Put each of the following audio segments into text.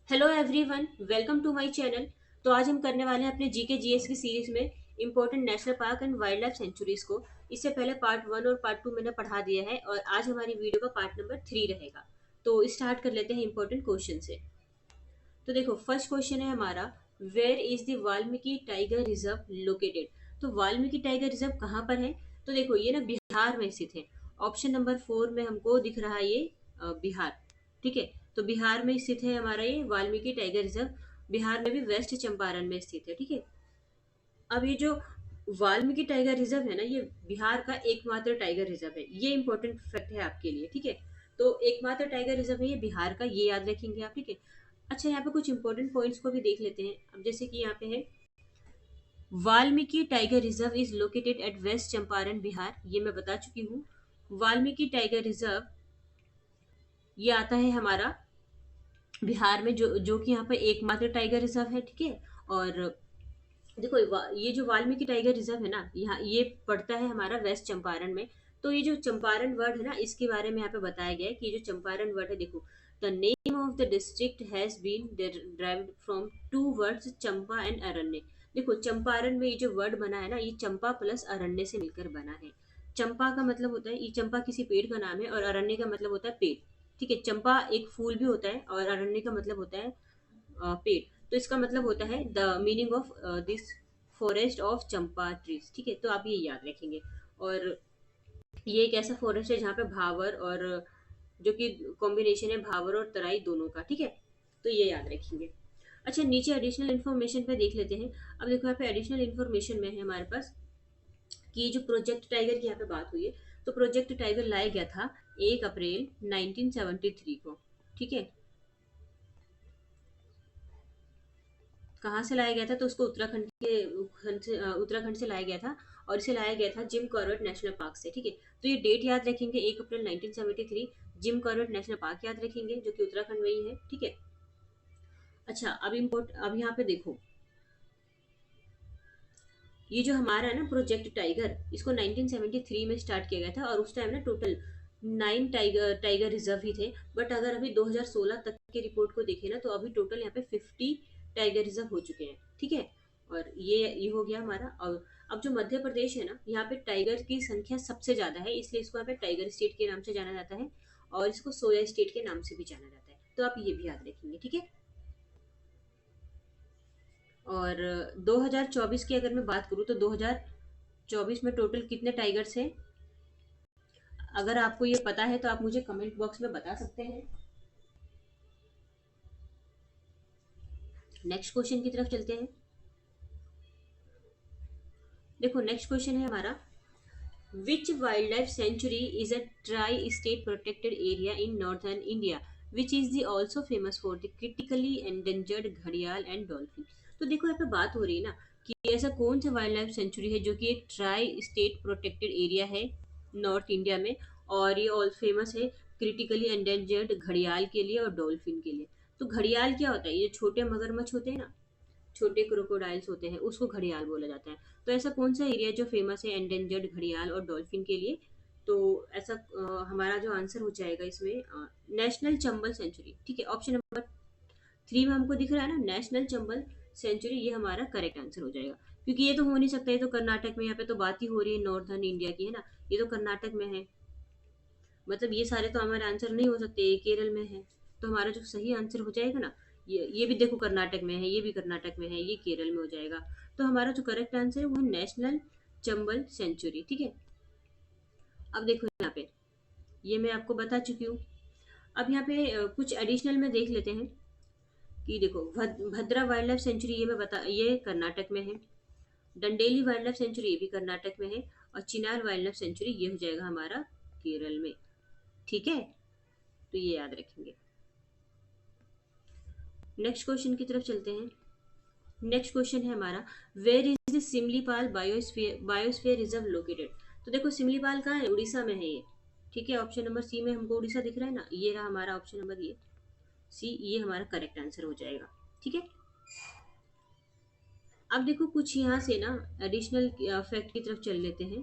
Hello everyone, welcome to my channel. तो आज हम करने वाले हैं अपने जीके जीएस की सीरीज में important national park and wildlife sanctuaries को। इससे पहले पार्ट 1 और पार्ट 2 मैंने पढ़ा दिया है और आज हमारी वीडियो का पार्ट नंबर 3 रहेगा। तो स्टार्ट कर लेते हैं इंपॉर्टेंट क्वेश्चन से। तो देखो, फर्स्ट क्वेश्चन है हमारा, where is the Valmiki tiger reserve located. तो वाल्मीकि टाइगर रिजर्व कहाँ पर है? तो देखो, ये ना बिहार में स्थित है। ऑप्शन नंबर 4 में हमको दिख रहा है ये बिहार। ठीक है, तो बिहार में स्थित है हमारा ये वाल्मीकि टाइगर रिजर्व। बिहार में भी वेस्ट चंपारण में स्थित है। ठीक है, अब ये जो वाल्मीकि टाइगर रिजर्व है ना, ये बिहार का एकमात्र टाइगर रिजर्व है। ये इंपॉर्टेंट फैक्ट है आपके लिए। ठीक है, तो एकमात्र टाइगर रिजर्व है ये बिहार का, ये याद रखेंगे आप। ठीक है, अच्छा, यहाँ पे कुछ इंपॉर्टेंट पॉइंट्स को भी देख लेते हैं। अब जैसे कि यहाँ पे है, Valmiki tiger reserve is located at West Champaran Bihar. ये मैं बता चुकी हूँ। वाल्मीकि टाइगर रिजर्व ये आता है हमारा बिहार में, जो कि यहाँ पे एकमात्र टाइगर रिजर्व है। ठीक है, और देखो, ये जो वाल्मीकि टाइगर रिजर्व है ना, यहाँ ये पड़ता है हमारा वेस्ट चंपारण में। तो ये जो चंपारण वर्ड है ना, इसके बारे में यहाँ पे बताया गया है कि ये जो चंपारण वर्ड है, देखो, the name of the district has been derived from two words Champa and अरण्य। देखो, चंपारण में ये जो वर्ड बना है ना, ये चंपा प्लस अरण्य से मिलकर बना है। चंपा का मतलब होता है, ये चंपा किसी पेड़ का नाम है, और अरण्य का मतलब होता है पेड़। ठीक है, चंपा एक फूल भी होता है और अरण्य का मतलब होता है पेड़। तो इसका मतलब होता है the meaning of this forest of Champa trees. ठीक है, तो आप ये याद रखेंगे। और ये एक ऐसा फॉरेस्ट है जहाँ पे भावर और जो कि कॉम्बिनेशन है भावर और तराई दोनों का। ठीक है, तो ये याद रखेंगे। अच्छा, नीचे एडिशनल इन्फॉर्मेशन पे देख लेते हैं। अब देखो, यहाँ पे एडिशनल इन्फॉर्मेशन में है हमारे पास कि ये जो प्रोजेक्ट टाइगर की यहाँ पे बात हुई है, तो प्रोजेक्ट टाइगर लाया गया था 1 अप्रैल 1973 को। ठीक है, कहाँ से लाया गया था? तो उसको उत्तराखंड से लाया गया था, और इसे लाया गया था जिम कॉर्बेट नेशनल पार्क से। ठीक है, तो ये डेट याद रखेंगे, 1 अप्रैल 1973, जिम कॉर्बेट नेशनल पार्क याद रखेंगे, जो कि उत्तराखंड में ही है। ठीक है, अच्छा, अब यहाँ पे देखो, ये जो हमारा है ना प्रोजेक्ट टाइगर, इसको 1973 में स्टार्ट किया गया था, और उस टाइम ना टोटल 9 टाइगर रिजर्व ही थे। बट अगर अभी 2016 तक की रिपोर्ट को देखें ना, तो अभी टोटल यहाँ पे 50 टाइगर रिजर्व हो चुके हैं। ठीक है, और ये हो गया हमारा। और अब जो मध्य प्रदेश है ना, यहाँ पे टाइगर की संख्या सबसे ज्यादा है, इसलिए इसको यहाँ पे टाइगर स्टेट के नाम से जाना जाता है, और इसको सोया स्टेट के नाम से भी जाना जाता है। तो आप ये भी याद रखेंगे। ठीक है, और 2024 की अगर मैं बात करूँ, तो 2024 में टोटल कितने टाइगर्स हैं? अगर आपको ये पता है तो आप मुझे कमेंट बॉक्स में बता सकते हैं। नेक्स्ट क्वेश्चन की तरफ चलते हैं। देखो, नेक्स्ट क्वेश्चन है हमारा, which wild life sanctuary is a tri state protected area in northern India which is the also famous for the critically endangered घड़ियाल एंड डॉल्फिन। तो देखो, यहाँ पे बात हो रही है ना कि ऐसा कौन सा वाइल्ड लाइफ सेंचुरी है जो कि एक ट्राई स्टेट प्रोटेक्टेड एरिया है नॉर्थ इंडिया में, और ये ऑल फेमस है क्रिटिकली एंडेंजर्ड घड़ियाल के लिए और डॉल्फिन के लिए। तो घड़ियाल क्या होता है? ये छोटे मगरमच्छ होते हैं ना, छोटे क्रोकोडाइल्स होते हैं, उसको घड़ियाल बोला जाता है। तो ऐसा कौन सा एरिया जो फेमस है एंडेंजर्ड घड़ियाल और डॉल्फिन के लिए? तो ऐसा हमारा जो आंसर हो जाएगा इसमें, नेशनल चंबल सेंचुरी। ठीक है, ऑप्शन नंबर 3 में हमको दिख रहा है ना, नेशनल चंबल सेंचुरी, ये हमारा करेक्ट आंसर हो जाएगा। क्योंकि ये तो हो नहीं सकता, ये तो कर्नाटक में, यहाँ पे तो बात ही हो रही है नॉर्दर्न इंडिया की, है ना, ये तो कर्नाटक में है। मतलब ये सारे तो हमारे आंसर नहीं हो सकते, ये केरल में है। तो हमारा जो सही आंसर हो जाएगा ना, ये भी देखो कर्नाटक में है, ये भी कर्नाटक में है, ये केरल में हो जाएगा। तो हमारा जो करेक्ट आंसर है वो है नेशनल चंबल सेंचुरी। ठीक है, अब देखो यहाँ पे, ये मैं आपको बता चुकी हूँ। अब यहाँ पे कुछ एडिशनल में देख लेते हैं कि देखो, भद्रा वाइल्ड लाइफ सेंचुरी, ये कर्नाटक में है। डंडेली वाइल्ड लाइफ सेंचुरी, ये भी कर्नाटक में है। और चिनार वाइल्ड लाइफ सेंचुरी, ये हो जाएगा हमारा केरल में। ठीक है, तो ये याद रखेंगे। नेक्स्ट क्वेश्चन की तरफ चलते हैं। नेक्स्ट क्वेश्चन है हमारा, where is the Simlipal biosphere reserve located. तो देखो, सिमलीपाल कहाँ है? उड़ीसा में है ये। ठीक है, ऑप्शन नंबर सी में हमको उड़ीसा दिख रहा है ना, ये रहा हमारा ऑप्शन नंबर ये सी, ये हमारा करेक्ट आंसर हो जाएगा। ठीक है, अब देखो, कुछ यहाँ से ना एडिशनल फैक्ट की तरफ चल लेते हैं।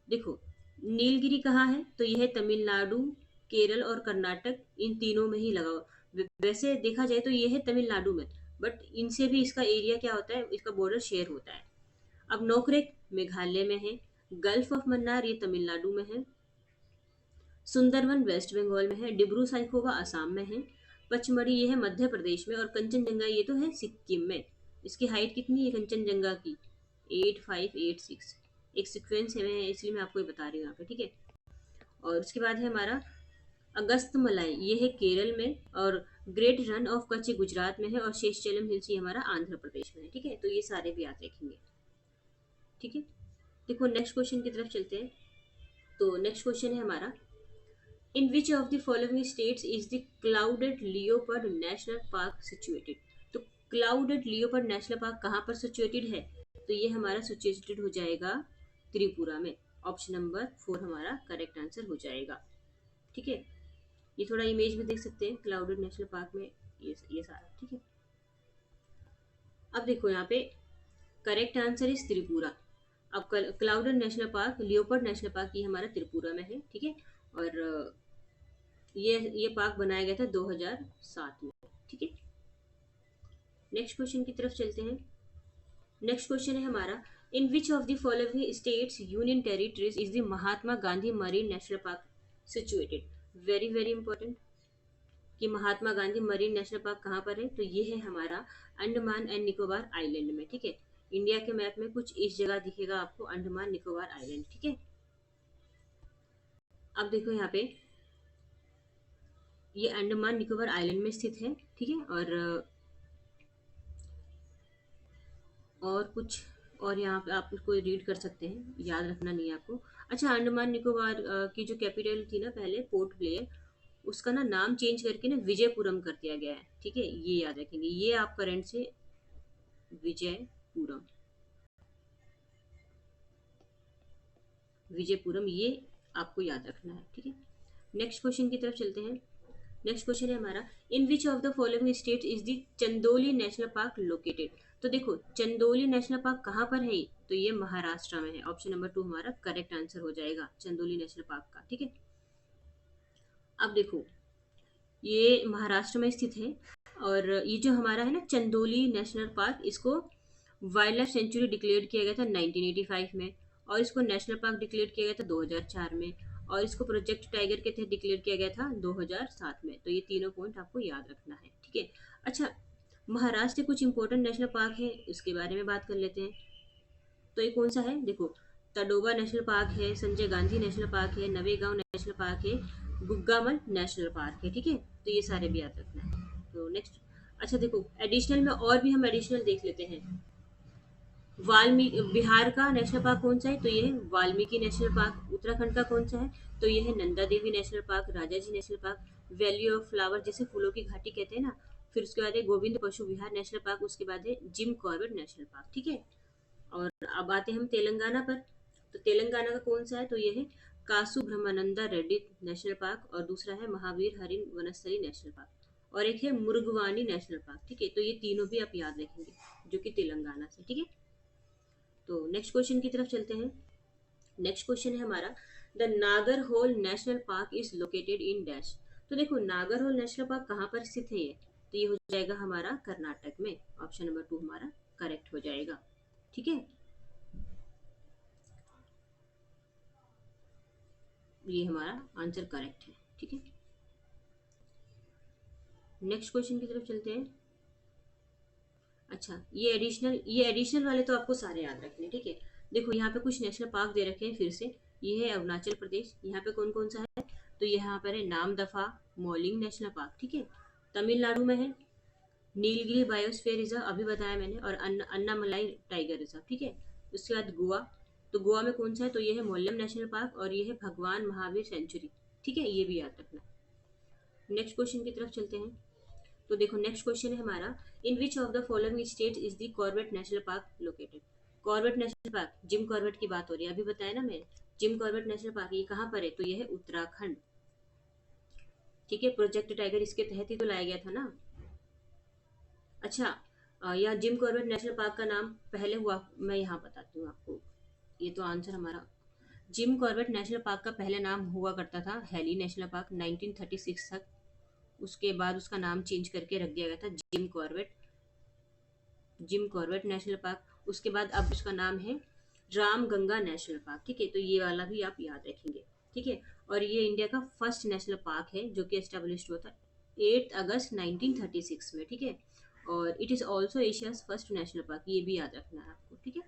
देखो, नीलगिरी कहाँ है? तो यह है तमिलनाडु, केरल और कर्नाटक, इन तीनों में ही लगा हुआ। वैसे देखा जाए तो ये है तमिलनाडु में, बट इनसे भी इसका एरिया क्या होता है, इसका बॉर्डर शेयर होता है। अब नोकरेक मेघालय में है, गल्फ ऑफ मन्नार ये तमिलनाडु में है, सुंदरवन वेस्ट बंगाल में है, डिब्रू साइखोवा असम में है, पचमढ़ी ये है मध्य प्रदेश में, और कंचनजंगा ये तो है सिक्किम में। इसकी हाइट कितनी है कंचनजंगा की? 8586। एक सिक्वेंस है, मैं इसलिए मैं आपको ये बता रही हूँ यहाँ पे, ठीक है। और उसके बाद है हमारा अगस्त मलाई, ये है केरल में, और great run of Kutch Gujarat में है, और शेषचलम हिल्स ये हमारा आंध्र प्रदेश में है, ठीक है। तो ये सारे भी याद रखेंगे, ठीक है। देखो नेक्स्ट क्वेश्चन की तरफ चलते हैं। तो नेक्स्ट क्वेश्चन है हमारा, in which of the following states is the clouded leopard national park situated? तो क्लाउडेड लियोपर्ड नेशनल पार्क कहाँ पर सिचुएटेड है? तो ये हमारा सिचुएटेड हो जाएगा त्रिपुरा में। ऑप्शन नंबर 4 हमारा करेक्ट आंसर हो जाएगा, ठीक है। ये थोड़ा इमेज में देख सकते हैं क्लाउडेड नेशनल पार्क में, ये सारा, ठीक है। अब देखो यहाँ पे करेक्ट आंसर इज त्रिपुरा। अब clouded national park, leopard national park ये हमारा त्रिपुरा में है, ठीक है। और ये पार्क बनाया गया था 2007 में, ठीक है। नेक्स्ट क्वेश्चन की तरफ चलते हैं। नेक्स्ट क्वेश्चन है हमारा, in which of the following states union territories is the Mahatma Gandhi marine national park situated? Very very important कि Mahatma Gandhi marine national park कहाँ पर है? तो ये है हमारा अंडमान एंड निकोबार आइलैंड में, ठीक है। इंडिया के मैप में कुछ इस जगह दिखेगा आपको, अंडमान निकोबार आइलैंड, ठीक है। अब देखो यहाँ पे ये अंडमान निकोबार आइलैंड में स्थित है, ठीक है। और कुछ और यहाँ पे आप इसको रीड कर सकते हैं, याद रखना नहीं है आपको। अच्छा, अंडमान निकोबार की जो कैपिटल थी ना पहले, पोर्ट ब्लेयर, उसका ना नाम चेंज करके ना विजयपुरम कर दिया गया है, ठीक है। ये याद रखेंगे, ये आप करेंट से विजयपुरम, विजयपुरम ये आपको याद रखना है, ठीक है। नेक्स्ट क्वेश्चन की तरफ चलते हैं। नेक्स्ट क्वेश्चन है हमारा, in which of the following state is the Chandoli national park located? तो देखो चंदोली नेशनल पार्क कहाँ पर है? तो ये महाराष्ट्र में है। ऑप्शन नंबर 2 हमारा करेक्ट आंसर हो जाएगा चंदोली नेशनल पार्क का, ठीक है। अब देखो ये महाराष्ट्र में स्थित है, और ये जो हमारा है ना चंदोली नेशनल पार्क, इसको वाइल्ड लाइफ सेंचुरी डिक्लेयर किया गया था 1985 में, और इसको नेशनल पार्क डिक्लेयर किया गया था 2004 में, और इसको प्रोजेक्ट टाइगर के तहत डिक्लेयर किया गया था 2007 में। तो ये तीनों पॉइंट आपको याद रखना है, ठीक है। अच्छा, महाराष्ट्र के कुछ इंपॉर्टेंट नेशनल पार्क है, उसके बारे में बात कर लेते हैं। तो ये कौन सा है? देखो तडोबा नेशनल पार्क है, संजय गांधी नेशनल पार्क है, नवेगांव नेशनल पार्क है, गुग्गामल नेशनल पार्क है, ठीक है। तो ये सारे भी याद रखना है। तो नेक्स्ट, अच्छा देखो एडिशनल में और भी हम एडिशनल देख लेते हैं। वाल्मीकि, बिहार का नेशनल पार्क कौन सा है? तो ये है वाल्मीकि नेशनल पार्क। उत्तराखंड का कौन सा है? तो ये है Nanda Devi national park, Rajaji national park, valley of flower जिसे फूलों की घाटी कहते हैं ना। फिर उसके बाद है गोविंद पशु विहार नेशनल पार्क, उसके बाद है जिम कॉर्बेट नेशनल पार्क, ठीक है। और अब आते हैं हम तेलंगाना पर। तो तेलंगाना का कौन सा है? तो ये है कासु ब्रह्मानंदा रेड्डी नेशनल पार्क, और दूसरा है महावीर हरिन वनस्थली नेशनल पार्क, और एक है मुर्गवानी नेशनल पार्क, ठीक है। तो ये तीनों भी आप याद रखेंगे जो कि तेलंगाना से, ठीक है। तो नेक्स्ट क्वेश्चन की तरफ चलते हैं। नेक्स्ट क्वेश्चन है हमारा, the Nagarhole national park is located in dash? तो देखो नागरहोल नेशनल पार्क कहाँ पर स्थित है ये? तो ये हो जाएगा हमारा कर्नाटक में। ऑप्शन नंबर 2 हमारा करेक्ट हो जाएगा, ठीक है। ये हमारा आंसर करेक्ट है, ठीक है। नेक्स्ट क्वेश्चन की तरफ चलते हैं। अच्छा, ये एडिशनल वाले तो आपको सारे याद रखने, ठीक है। देखो यहाँ पे कुछ नेशनल पार्क दे रखे हैं फिर से। ये है अरुणाचल प्रदेश, यहाँ पे कौन कौन सा है? तो यहाँ पर है नामदफा मोलिंग नेशनल पार्क, ठीक है। तमिलनाडु में है नीलगिरी बायोस्फीयर रिजर्व, अभी बताया मैंने, और अन्नामलाई टाइगर रिजर्व, ठीक है। उसके बाद गोवा, तो गोवा में कौन सा है? तो ये है मोल्लम नेशनल पार्क, और ये है भगवान महावीर सेंचुरी, ठीक है। ये भी याद रखना। नेक्स्ट क्वेश्चन की तरफ चलते हैं। तो देखो नेक्स्ट क्वेश्चन है हमारा, in which of the following state is the Corbett national park located? Corbett national park, Jim Corbett की बात हो रही है, अभी बताया ना मैं। जिम कॉर्बेट नेशनल पार्क ये कहाँ पर है? तो ये है उत्तराखंड, ठीक है। प्रोजेक्ट टाइगर इसके तहत ही तो लाया गया था ना। अच्छा, यहाँ जिम कॉर्बेट नेशनल पार्क का नाम पहले हुआ, मैं यहाँ बताती हूँ आपको। ये तो आंसर हमारा, जिम कॉर्बेट नेशनल पार्क का पहला नाम हुआ करता था हेली नेशनल पार्क 1936 तक। उसके बाद उसका नाम चेंज करके रख दिया गया था जिम कॉर्बेट नेशनल पार्क। उसके बाद अब उसका नाम है राम गंगा नेशनल पार्क। ठीक है, तो ये वाला भी आप याद रखेंगे। ठीक है, और ये इंडिया का फर्स्ट नेशनल पार्क है जो कि एस्टेब्लिश हुआ था 8 अगस्त 1936 में। ठीक है, और it is also Asia's first national park, ये भी याद रखना है आपको। ठीक है,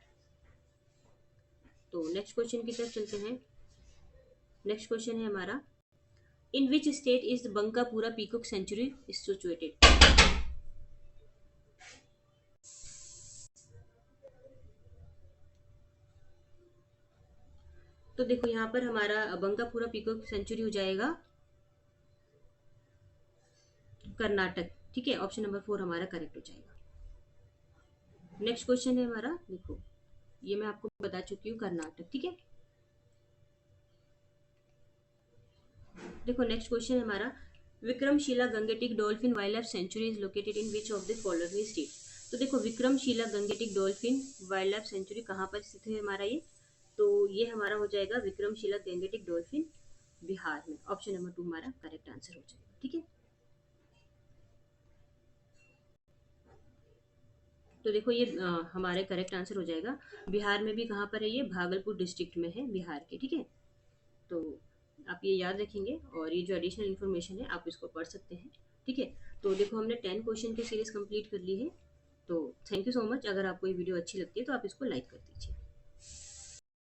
तो नेक्स्ट क्वेश्चन की तरफ चलते हैं। नेक्स्ट क्वेश्चन है हमारा, in which state is Bankapura peacock sanctuary situated. तो देखो यहाँ पर हमारा बंकापूरा पीकॉक सेंचुरी हो जाएगा कर्नाटक। ठीक है, ऑप्शन नंबर 4 हमारा करेक्ट हो जाएगा। नेक्स्ट क्वेश्चन है हमारा, देखो ये मैं आपको बता चुकी हूँ कर्नाटक। ठीक है, देखो नेक्स्ट क्वेश्चन है हमारा, Vikramshila Gangetic dolphin wild life sanctuary is located in which of the following state. तो देखो Vikramshila Gangetic dolphin wild life century कहाँ पर स्थित है हमारा ये, तो ये हमारा हो जाएगा विक्रमशिला गंगेटिक डॉल्फिन बिहार में। ऑप्शन नंबर 2 हमारा करेक्ट आंसर हो जाएगा। ठीक है, तो देखो ये हमारे करेक्ट आंसर हो जाएगा। बिहार में भी कहाँ पर है ये, भागलपुर डिस्ट्रिक्ट में है बिहार के। ठीक है, तो आप ये याद रखेंगे और ये जो एडिशनल इन्फॉर्मेशन है आप इसको पढ़ सकते हैं। ठीक है, तो देखो हमने 10 क्वेश्चन की सीरीज कंप्लीट कर ली है। तो थैंक यू सो मच। अगर आपको ये वीडियो अच्छी लगती है तो आप इसको लाइक कर दीजिए।